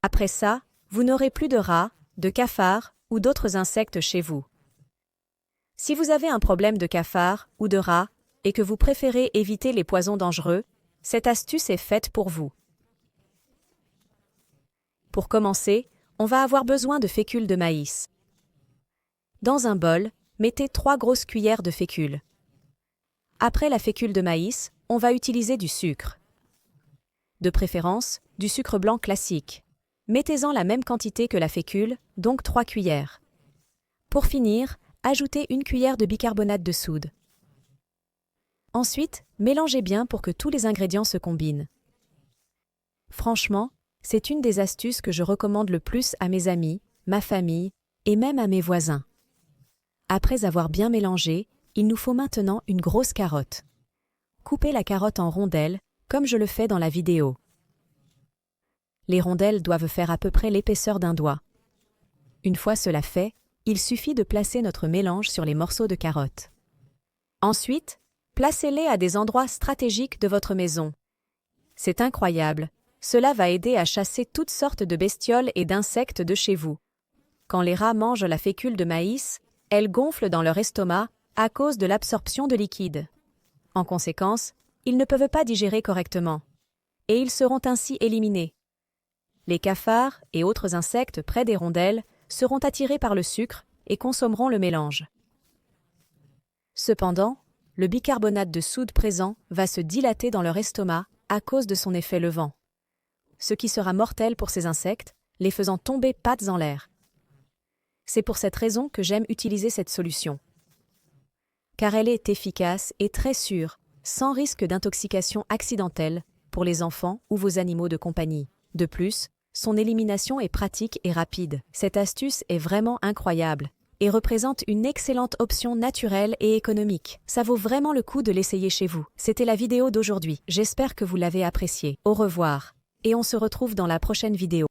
Après ça, vous n'aurez plus de rats, de cafards ou d'autres insectes chez vous. Si vous avez un problème de cafards ou de rats et que vous préférez éviter les poisons dangereux, cette astuce est faite pour vous. Pour commencer, on va avoir besoin de fécule de maïs. Dans un bol, mettez 3 grosses cuillères de fécule. Après la fécule de maïs, on va utiliser du sucre. De préférence, du sucre blanc classique. Mettez-en la même quantité que la fécule, donc 3 cuillères. Pour finir, ajoutez 1 cuillère de bicarbonate de soude. Ensuite, mélangez bien pour que tous les ingrédients se combinent. Franchement, c'est une des astuces que je recommande le plus à mes amis, ma famille et même à mes voisins. Après avoir bien mélangé, il nous faut maintenant une grosse carotte. Coupez la carotte en rondelles, comme je le fais dans la vidéo. Les rondelles doivent faire à peu près l'épaisseur d'un doigt. Une fois cela fait, il suffit de placer notre mélange sur les morceaux de carotte. Ensuite, placez-les à des endroits stratégiques de votre maison. C'est incroyable, cela va aider à chasser toutes sortes de bestioles et d'insectes de chez vous. Quand les rats mangent la fécule de maïs, elle gonfle dans leur estomac à cause de l'absorption de liquide. En conséquence, ils ne peuvent pas digérer correctement. Et ils seront ainsi éliminés. Les cafards et autres insectes près des rondelles seront attirés par le sucre et consommeront le mélange. Cependant, le bicarbonate de soude présent va se dilater dans leur estomac à cause de son effet levant, ce qui sera mortel pour ces insectes, les faisant tomber pattes en l'air. C'est pour cette raison que j'aime utiliser cette solution. Car elle est efficace et très sûre, sans risque d'intoxication accidentelle pour les enfants ou vos animaux de compagnie. De plus, son élimination est pratique et rapide. Cette astuce est vraiment incroyable et représente une excellente option naturelle et économique. Ça vaut vraiment le coup de l'essayer chez vous. C'était la vidéo d'aujourd'hui. J'espère que vous l'avez appréciée. Au revoir. Et on se retrouve dans la prochaine vidéo.